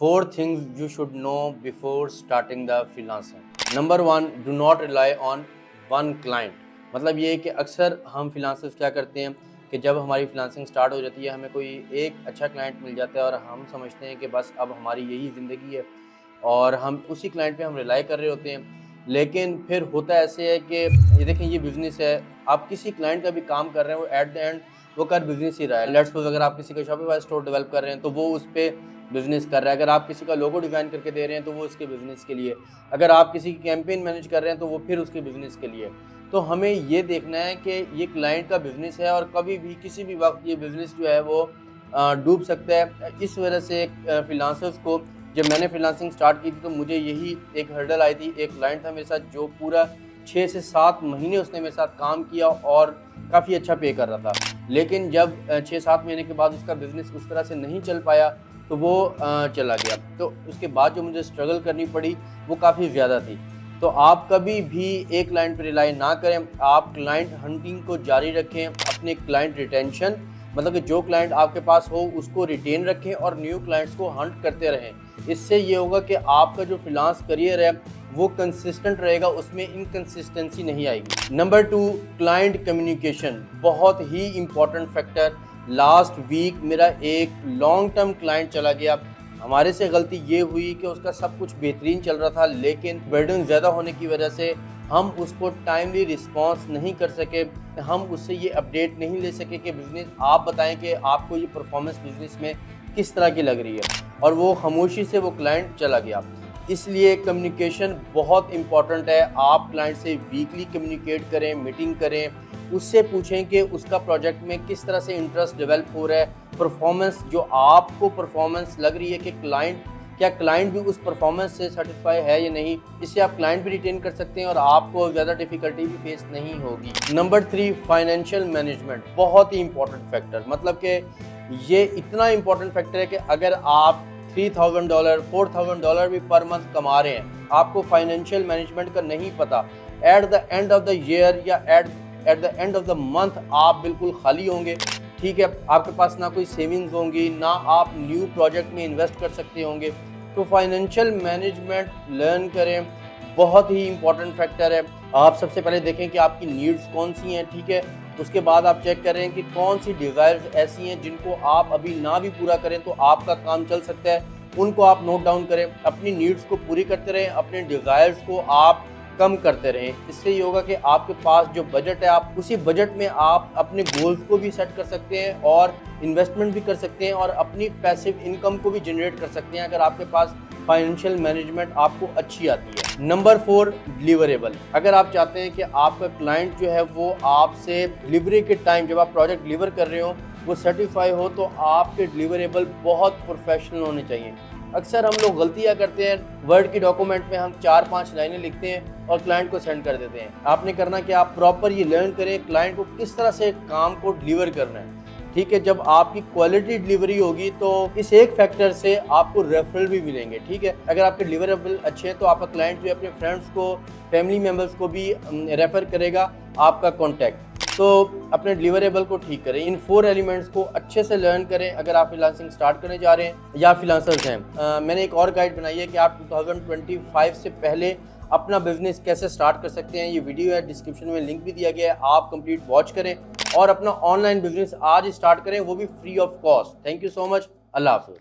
4 things you should know before starting the freelancing. Number 1, do not rely on one client. मतलब ये है कि अक्सर हम फ्रीलांसर्स क्या करते हैं कि जब हमारी फ्रीलांसिंग स्टार्ट हो जाती है, हमें कोई एक अच्छा क्लाइंट मिल जाता है और हम समझते हैं कि बस अब हमारी यही ज़िंदगी है और हम उसी क्लाइंट पे हम रिलाई कर रहे होते हैं। लेकिन फिर होता ऐसे है कि ये देखें, ये बिज़नेस है, आप किसी क्लाइंट का भी काम कर रहे हैं, वो एट द एंड वो कर बिज़नेस ही रहा है। लेट्स सपोज़ अगर आप किसी का शॉपिफाई स्टोर डेवलप कर रहे हैं तो वो उस पे बिज़नेस कर रहा है। अगर आप किसी का लोगो डिज़ाइन करके दे रहे हैं तो वो उसके बिज़नेस के लिए। अगर आप किसी की कैंपेन मैनेज कर रहे हैं तो वो फिर उसके बिज़नेस के लिए। तो हमें ये देखना है कि ये क्लाइंट का बिज़नेस है और कभी भी किसी भी वक्त ये बिज़नेस जो है वो डूब सकता है। इस वजह से फ्रीलांसर्स को, जब मैंने फ्रीलांसिंग स्टार्ट की थी तो मुझे यही एक हर्डल आई थी। एक क्लाइंट था मेरे साथ जो पूरा 6 से 7 महीने उसने मेरे साथ काम किया और काफ़ी अच्छा पे कर रहा था। लेकिन जब 6-7 महीने के बाद उसका बिज़नेस उस तरह से नहीं चल पाया तो वो चला गया। तो उसके बाद जो मुझे स्ट्रगल करनी पड़ी वो काफ़ी ज़्यादा थी। तो आप कभी भी एक क्लाइंट पर रिलाई ना करें, आप क्लाइंट हंटिंग को जारी रखें। अपने क्लाइंट रिटेंशन, मतलब कि जो क्लाइंट आपके पास हो उसको रिटेन रखें और न्यू क्लाइंट्स को हंट करते रहें। इससे ये होगा कि आपका जो फ्रीलांस करियर है वो कंसिस्टेंट रहेगा, उसमें इनकंसिस्टेंसी नहीं आएगी। नंबर 2, क्लाइंट कम्युनिकेशन, बहुत ही इंपॉर्टेंट फैक्टर। लास्ट वीक मेरा एक लॉन्ग टर्म क्लाइंट चला गया। हमारे से गलती ये हुई कि उसका सब कुछ बेहतरीन चल रहा था, लेकिन बर्डन ज़्यादा होने की वजह से हम उसको टाइमली रिस्पॉन्स नहीं कर सके। हम उससे ये अपडेट नहीं ले सके कि बिज़नेस, आप बताएं कि आपको ये परफॉर्मेंस बिज़नेस में किस तरह की लग रही है, और वो खामोशी से वो क्लाइंट चला गया। इसलिए कम्युनिकेशन बहुत इंपॉर्टेंट है। आप क्लाइंट से वीकली कम्युनिकेट करें, मीटिंग करें, उससे पूछें कि उसका प्रोजेक्ट में किस तरह से इंटरेस्ट डेवलप हो रहा है, परफॉर्मेंस जो आपको परफॉर्मेंस लग रही है कि क्या क्लाइंट भी उस परफॉर्मेंस से सेटिस्फाई है या नहीं। इससे आप क्लाइंट भी रिटेन कर सकते हैं और आपको ज़्यादा डिफ़िकल्टी भी फेस नहीं होगी। नंबर 3, फाइनेंशियल मैनेजमेंट, बहुत ही इंपॉर्टेंट फैक्टर। मतलब कि ये इतना इंपॉर्टेंट फैक्टर है कि अगर आप $3000 $4000 भी पर मंथ कमा रहे हैं, आपको फाइनेंशियल मैनेजमेंट का नहीं पता, at the end of the year या at the end of the month आप बिल्कुल खाली होंगे। ठीक है, आपके पास ना कोई सेविंग्स होंगी, ना आप न्यू प्रोजेक्ट में इन्वेस्ट कर सकते होंगे। तो फाइनेंशियल मैनेजमेंट लर्न करें, बहुत ही इंपॉर्टेंट फैक्टर है। आप सबसे पहले देखें कि आपकी नीड्स कौन सी हैं, ठीक है। उसके बाद आप चेक करें कि कौन सी डिज़ायर्स ऐसी हैं जिनको आप अभी ना भी पूरा करें तो आपका काम चल सकता है, उनको आप नोट डाउन करें। अपनी नीड्स को पूरी करते रहें, अपने डिज़ायर्स को आप कम करते रहें। इससे ये होगा कि आपके पास जो बजट है, आप उसी बजट में आप अपने गोल्स को भी सेट कर सकते हैं और इन्वेस्टमेंट भी कर सकते हैं और अपनी पैसिव इनकम को भी जनरेट कर सकते हैं, अगर आपके पास फाइनेंशियल मैनेजमेंट आपको अच्छी आती है। Number 4, deliverable. अगर आप चाहते हैं कि आपका क्लाइंट जो है वो आपसे डिलीवरी के टाइम, जब आप प्रोजेक्ट डिलीवर कर रहे हो, वो सर्टिफाई हो, तो आपके डिलीवरेबल बहुत प्रोफेशनल होने चाहिए। अक्सर हम लोग गलतियाँ करते हैं, वर्ड की डॉक्यूमेंट में हम 4-5 लाइनें लिखते हैं और क्लाइंट को सेंड कर देते हैं। आपने करना कि आप प्रॉपर ये लर्न करें क्लाइंट को किस तरह से काम को डिलीवर करना है। ठीक है, जब आपकी क्वालिटी डिलीवरी होगी तो इस एक फैक्टर से आपको रेफरल भी मिलेंगे। ठीक है, अगर आपके डिलीवरेबल अच्छे हैं तो आपका क्लाइंट जो है अपने फ्रेंड्स को, फैमिली मेम्बर्स को भी रेफर करेगा आपका कॉन्टैक्ट। तो अपने डिलीवरेबल को ठीक करें। इन 4 एलिमेंट्स को अच्छे से लर्न करें अगर आप फ्रीलांसिंग स्टार्ट करने जा रहे हैं या फ्रीलांसर्स हैं। मैंने एक और गाइड बनाई है कि आप 2025 से पहले अपना बिजनेस कैसे स्टार्ट कर सकते हैं। ये वीडियो है, डिस्क्रिप्शन में लिंक भी दिया गया है, आप कंप्लीट वॉच करें और अपना ऑनलाइन बिजनेस आज स्टार्ट करें, वो भी free of cost. Thank you so much. अल्लाह हाफ़िज़।